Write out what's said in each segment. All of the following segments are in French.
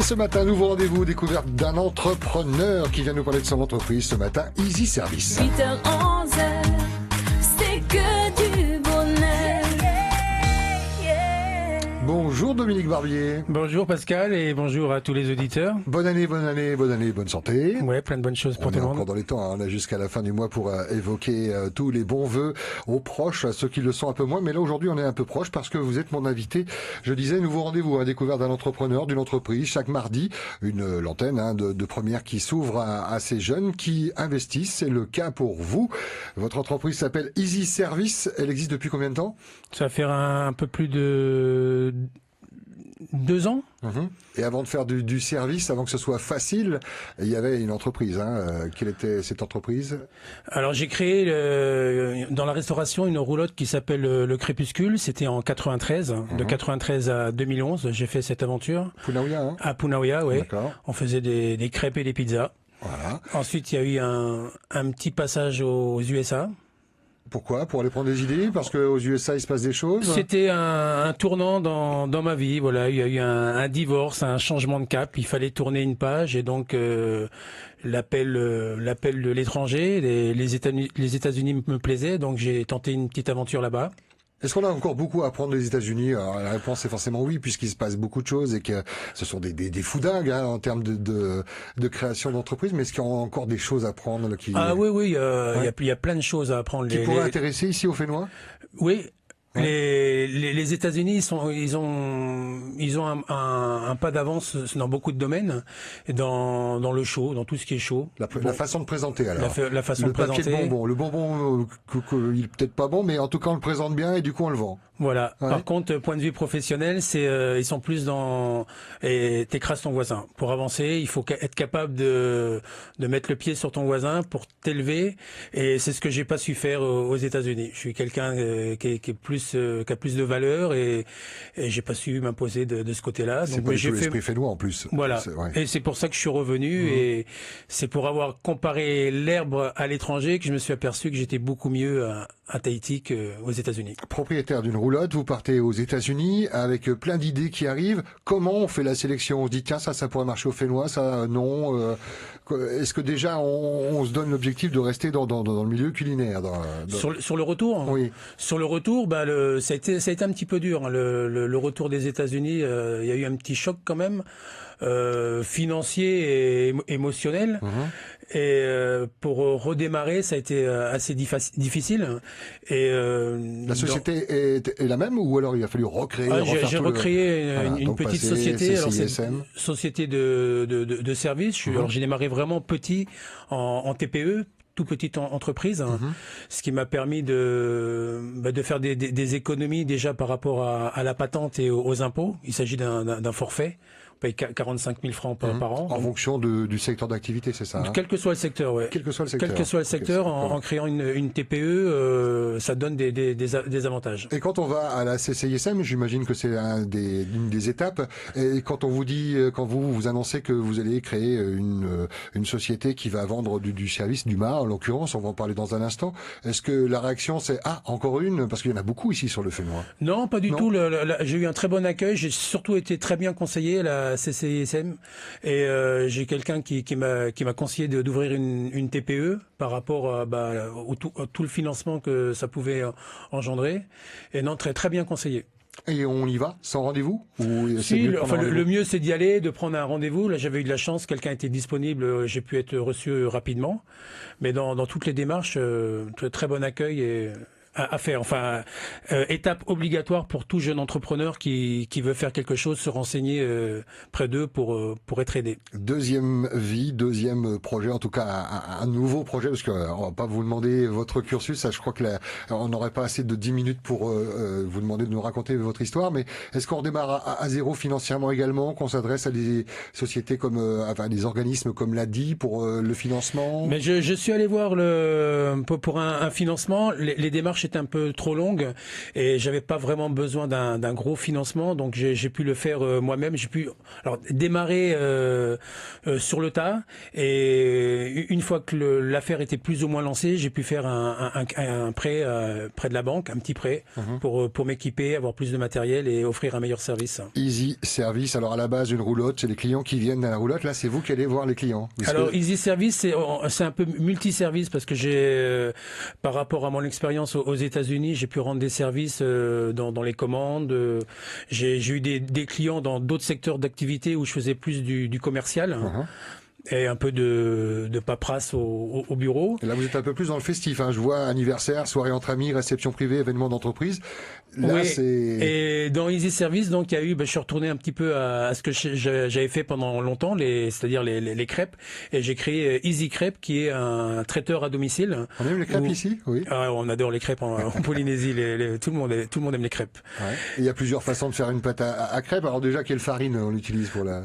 ce matin, nouveau rendez-vous, découverte d'un entrepreneur qui vient nous parler de son entreprise ce matin, Easy Service. 8h-11h, c'est que du bonheur. Bonjour Dominique Barbier. Bonjour Pascal et bonjour à tous les auditeurs. Bonne année, bonne santé. Ouais, plein de bonnes choses pour On tout est le encore monde. dans les temps, hein. On a jusqu'à la fin du mois pour évoquer tous les bons vœux aux proches, à ceux qui le sont un peu moins. Mais là aujourd'hui, on est un peu proche parce que vous êtes mon invité. Je disais, nouveau rendez-vous, découvert d'un entrepreneur, d'une entreprise. Chaque mardi, une l'antenne de première qui s'ouvre à ces jeunes qui investissent. C'est le cas pour vous. Votre entreprise s'appelle Easy Service. Elle existe depuis combien de temps? Ça va faire un peu plus de 2 ans. Et avant de faire du service, avant que ce soit facile, il y avait une entreprise. Quelle était cette entreprise? Alors j'ai créé dans la restauration une roulotte qui s'appelle le Crépuscule. C'était en 93, de 93 à 2011. J'ai fait cette aventure. Punaouia, hein? À Punaouia, oui. D'accord. On faisait des crêpes et des pizzas. Voilà. Ensuite, il y a eu un petit passage aux USA. Pourquoi? Pour aller prendre des idées? Parce qu'aux USA, il se passe des choses? C'était un tournant dans ma vie. Voilà, il y a eu un divorce, un changement de cap. Il fallait tourner une page et donc l'appel de l'étranger, les États-Unis me plaisaient, donc j'ai tenté une petite aventure là-bas. Est-ce qu'on a encore beaucoup à apprendre des États-Unis? Alors, la réponse est forcément oui, puisqu'il se passe beaucoup de choses et que ce sont des fous dingues en termes de création d'entreprise. Mais est-ce qu'il y a encore des choses à apprendre qui... Ah oui, il y a plein de choses à apprendre. Qui pourraient intéresser ici au Fénois? Oui. Ouais. Les États-Unis, ils ont un pas d'avance dans beaucoup de domaines, et dans le show, dans tout ce qui est show. La façon de présenter alors. La façon le de présenter. Papier de bonbon. Le bonbon, il est peut-être pas bon, mais en tout cas on le présente bien et du coup on le vend. Voilà. Ouais. Par contre, point de vue professionnel, ils sont plus dans et t'écrases ton voisin. Pour avancer, il faut être capable de mettre le pied sur ton voisin pour t'élever. Et c'est ce que j'ai pas su faire aux États-Unis. Je suis quelqu'un qui a plus de valeur et j'ai pas su m'imposer de ce côté-là. C'est Donc pas du j'ai tout fait l'esprit fénois en plus. voilà. Ouais. Et c'est pour ça que je suis revenu et c'est pour avoir comparé l'herbe à l'étranger que je me suis aperçu que j'étais beaucoup mieux à Tahiti qu'aux États-Unis. Propriétaire d'une roulotte, vous partez aux États-Unis avec plein d'idées qui arrivent. Comment on fait la sélection? On se dit tiens ça pourrait marcher au Fénois, ça non. Est-ce que déjà on se donne l'objectif de rester dans le milieu culinaire? Sur le retour, oui. Sur le retour, ça a été un petit peu dur. Hein, le retour des États-Unis, il y a eu un petit choc quand même, financier et émotionnel. Et pour redémarrer, ça a été assez difficile. Et la société est la même ou alors il a fallu recréer? J'ai recréé une petite société. Alors c'est CISM. une société de services. Alors j'ai démarré vraiment petit en TPE. Tout petite entreprise, ce qui m'a permis de faire des économies déjà par rapport à la patente et aux impôts. Il s'agit d'un forfait. On paye 45 000 francs par an. En fonction du secteur d'activité, c'est ça? Hein? Quel que soit le secteur, ouais. Quel que soit le secteur. Quel que soit le secteur, en créant une TPE, ça donne des avantages. Et quand on va à la CCISM, j'imagine que c'est une des étapes. Et quand on vous dit, quand vous annoncez que vous allez créer une société qui va vendre du service, du MAR, en l'occurrence, on va en parler dans un instant. Est-ce que la réaction c'est encore une? Parce qu'il y en a beaucoup ici sur le Fénois. Non, pas du tout. J'ai eu un très bon accueil. J'ai surtout été très bien conseillé à la CCISM. Et j'ai quelqu'un qui m'a conseillé d'ouvrir une TPE par rapport à tout le financement que ça pouvait engendrer. Et non, très bien conseillé. Et on y va sans rendez-vous? Si, le mieux c'est d'y aller, de prendre un rendez-vous. Là, j'avais eu de la chance, quelqu'un était disponible, j'ai pu être reçu rapidement. Mais dans toutes les démarches, très bon accueil et à faire. Enfin, étape obligatoire pour tout jeune entrepreneur qui veut faire quelque chose, se renseigner près d'eux pour être aidé. Deuxième vie, deuxième projet, en tout cas un nouveau projet, parce qu'on va pas vous demander votre cursus, ça, je crois que on n'aurait pas assez de 10 minutes pour vous demander de nous raconter votre histoire, mais est-ce qu'on redémarre à zéro financièrement également, qu'on s'adresse à des sociétés comme, des organismes comme l'ADI pour le financement? Mais je suis allé voir pour un financement, les démarches démarche était un peu trop longue et j'avais pas vraiment besoin d'un gros financement, donc j'ai pu le faire moi-même. J'ai pu démarrer sur le tas, et une fois que l'affaire était plus ou moins lancée, j'ai pu faire un prêt près de la banque, un petit prêt pour m'équiper, avoir plus de matériel et offrir un meilleur service. Easy Service, alors à la base une roulotte, c'est les clients qui viennent à la roulotte, là c'est vous qui allez voir les clients. Alors Easy Service, c'est un peu multi-service parce que j'ai, par rapport à mon expérience aux États-Unis, j'ai pu rendre des services dans les commandes. J'ai eu des clients dans d'autres secteurs d'activité où je faisais plus du commercial. Et un peu de paperasse au bureau. Et là, vous êtes un peu plus dans le festif. Hein. Je vois anniversaire, soirée entre amis, réception privée, événement d'entreprise. Là, oui. c'est... Et dans Easy Service, donc, il y a eu, je suis retourné un petit peu à ce que j'avais fait pendant longtemps, c'est-à-dire les crêpes. Et j'ai créé Easy Crêpes, qui est un traiteur à domicile. On aime les crêpes ici, oui. On adore les crêpes en Polynésie. Tout le monde aime les crêpes. Ouais. Et il y a plusieurs façons de faire une pâte à crêpes. Alors déjà, quelle farine on utilise pour la...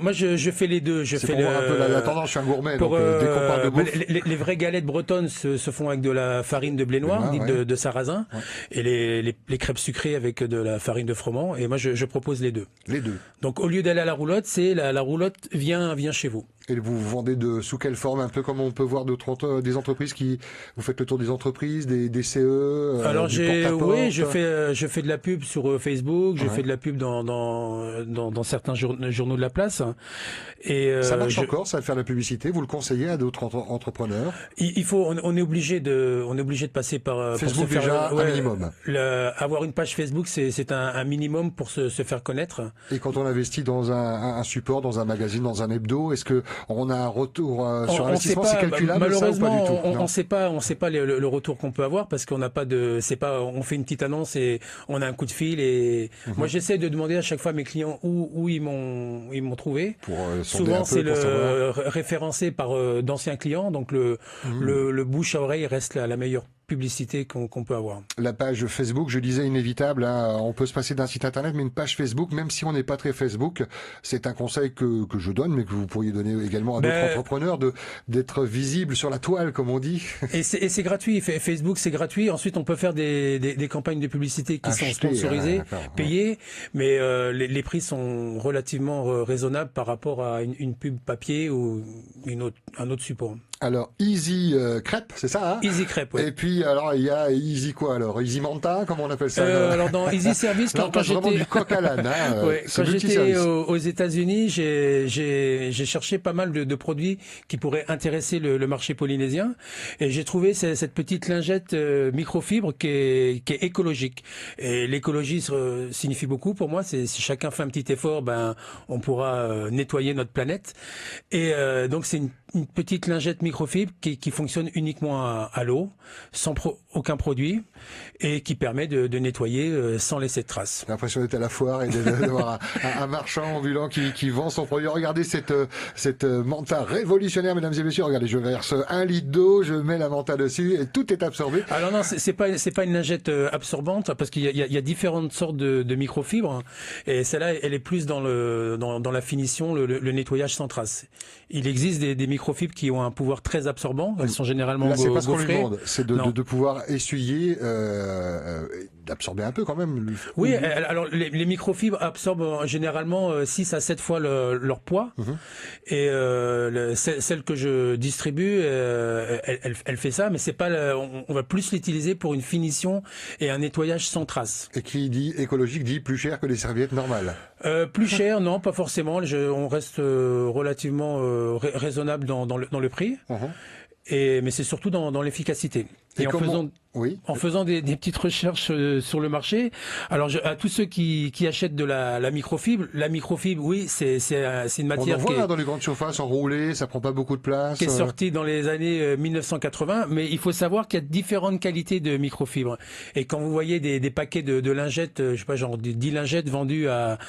Moi, je fais les deux. C'est pour voir un peu la tendance. Je suis un gourmet, donc dès qu'on parle de bouffe... les vraies galettes bretonnes se font avec de la farine de blé noir, dite de sarrasin, et les crêpes sucrées avec de la farine de froment. Et moi, je propose les deux. Les deux. Donc, au lieu d'aller à la roulotte, c'est la roulotte vient chez vous. Et vous vendez sous quelle forme, un peu comme on peut voir des entreprises vous faites le tour des entreprises, des CE, alors du porte-à-porte. oui, je fais de la pub sur Facebook, je fais de la pub dans certains journaux de la place. Et ça marche encore, ça, de faire de la publicité. Vous le conseillez à d'autres entrepreneurs? On est obligé de passer par Facebook, pour se déjà un minimum. Avoir une page Facebook, c'est un minimum pour se faire connaître. Et quand on investit dans un support, dans un magazine, dans un hebdo, est-ce que on a un retour sur investissement? C'est calculable, malheureusement, ça, ou pas du tout? on sait pas le retour qu'on peut avoir parce qu'on n'a pas on fait une petite annonce et on a un coup de fil, et moi j'essaie de demander à chaque fois à mes clients où ils m'ont trouvé. Pour souvent c'est référencé par d'anciens clients, donc le bouche à oreille reste la meilleure publicité qu'on peut avoir. La page Facebook, je disais inévitable, hein, on peut se passer d'un site internet, mais une page Facebook, même si on n'est pas très Facebook, c'est un conseil que je donne, mais que vous pourriez donner également à d'autres entrepreneurs, d'être visible sur la toile, comme on dit. Et c'est gratuit, Facebook c'est gratuit. Ensuite on peut faire des campagnes de publicité qui sont sponsorisées, payées, mais les prix sont relativement raisonnables par rapport à une pub papier ou un autre support. Alors, Easy Crêpes, c'est ça, hein? Easy Crêpes, oui. Et puis, alors, il y a Easy quoi, alors? Easy Manta, comment on appelle ça? Alors, dans Easy Service, quand j'étais... vraiment du coq à l'âne, hein. Quand j'étais aux États-Unis, j'ai cherché pas mal de produits qui pourraient intéresser le marché polynésien. Et j'ai trouvé cette petite lingette microfibre qui est écologique. Et l'écologie signifie beaucoup pour moi. Si chacun fait un petit effort, on pourra nettoyer notre planète. Et donc, c'est une petite lingette microfibre qui fonctionne uniquement à l'eau, sans aucun produit, et qui permet de nettoyer sans laisser de traces. J'ai l'impression d'être à la foire et d'avoir un marchand ambulant qui vend son produit. Regardez cette manta révolutionnaire, mesdames et messieurs. Regardez, je verse 1 litre d'eau, je mets la manta dessus et tout est absorbé. Alors non, c'est pas une lingette absorbante, parce qu'il y a différentes sortes de microfibres, et celle-là, elle est plus dans la finition, le nettoyage sans traces. Il existe des microfibres qui ont un pouvoir très absorbant. Elles sont généralement gaufrées. Là, c'est pas ce qu'on lui demande. C'est de pouvoir essuyer, d'absorber un peu quand même. Oui, alors les microfibres absorbent généralement 6 à 7 fois leur poids. Et celle que je distribue, elle fait ça, mais c'est pas. On va plus l'utiliser pour une finition et un nettoyage sans traces. Et qui dit écologique dit plus cher que les serviettes normales. Plus cher, non, pas forcément. On reste relativement raisonnable dans le prix. Mais c'est surtout dans l'efficacité. Et en faisant des petites recherches sur le marché, alors à tous ceux qui achètent de la microfibre, oui, c'est une matière on en voit dans les grandes surfaces enroulées, ça prend pas beaucoup de place. Qui est sortie dans les années 1980, mais il faut savoir qu'il y a différentes qualités de microfibre. Et quand vous voyez des paquets de lingettes, je sais pas, genre 10 lingettes vendues à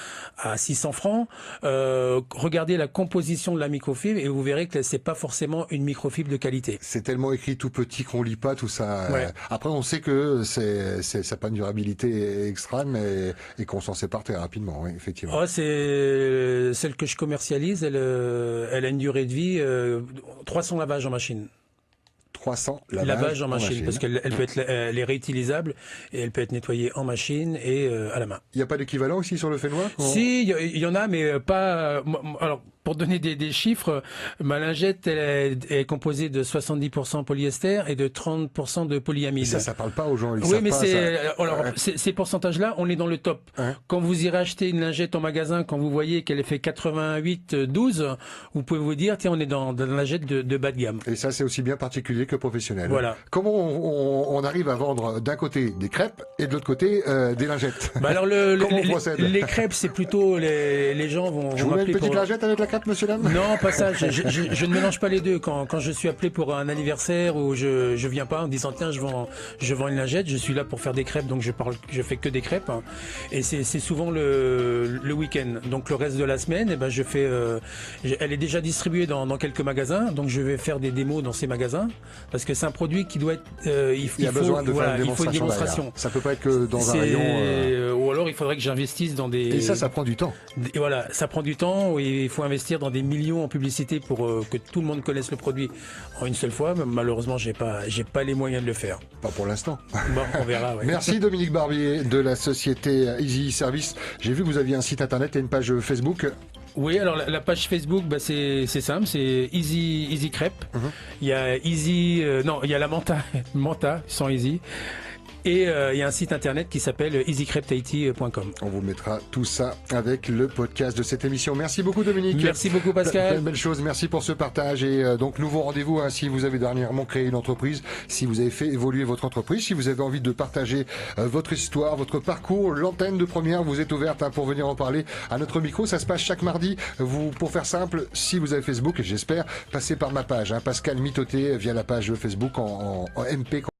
600 francs, regardez la composition de la microfibre et vous verrez que c'est pas forcément une microfibre de qualité. C'est tellement écrit tout petit qu'on lit pas tout ça. Après, on sait que ça n'a pas une durabilité extrême et qu'on s'en sépare très rapidement, oui, effectivement. C'est celle que je commercialise, elle a une durée de vie 300 lavages en machine. 300 lavage en machine, parce qu'elle peut être, elle est réutilisable et elle peut être nettoyée en machine et à la main. Il n'y a pas d'équivalent aussi sur le fait noir? Si, il y en a, mais pas. Alors, pour donner des chiffres, ma lingette elle est composée de 70% polyester et de 30% de polyamide. Et ça parle pas aux gens. Oui, mais ces pourcentages-là, on est dans le top. Quand vous irez acheter une lingette en magasin, quand vous voyez qu'elle est fait 88-12, vous pouvez vous dire, tiens, on est dans la lingette de bas de gamme. Et ça, c'est aussi bien particulier que professionnel. Voilà. Comment on arrive à vendre d'un côté des crêpes et de l'autre côté des lingettes? Bah alors Comment on procède? les crêpes, c'est plutôt les gens vont. Je vous mets une petite lingette avec la crêpe, monsieur Lame? Non, pas ça. Je ne mélange pas les deux. Quand je suis appelé pour un anniversaire ou je viens pas en disant tiens je vends une lingette, je suis là pour faire des crêpes, donc je fais que des crêpes. Hein. Et c'est souvent le week-end. Donc le reste de la semaine, eh ben je fais. Elle est déjà distribuée dans quelques magasins, donc je vais faire des démos dans ces magasins parce que c'est un produit qui doit être. Il faut une démonstration. Ça peut pas être que dans un rayon. Ou alors il faudrait que j'investisse dans des. Et ça prend du temps. Et voilà, ça prend du temps. Et il faut investir dans des millions en publicité pour que tout le monde connaisse le produit en une seule fois. Mais malheureusement, j'ai pas les moyens de le faire. Pas pour l'instant. Bon, on verra. Ouais. Merci Dominique Barbier de la société Easy Service. J'ai vu que vous aviez un site internet et une page Facebook. Oui, alors la page Facebook, bah, c'est simple, c'est Easy Crêpe. Il y a Easy, il y a la Manta sans Easy. Et il y a un site internet qui s'appelle easycrepetahiti.com. On vous mettra tout ça avec le podcast de cette émission. Merci beaucoup Dominique. Merci beaucoup Pascal. Belle chose, merci pour ce partage. Et donc nouveau rendez-vous si vous avez dernièrement créé une entreprise, si vous avez fait évoluer votre entreprise, si vous avez envie de partager votre histoire, votre parcours, l'antenne de Première vous est ouverte pour venir en parler à notre micro. Ça se passe chaque mardi. Pour faire simple, si vous avez Facebook, et j'espère, passez par ma page, Pascal Mitoté, via la page Facebook en MP.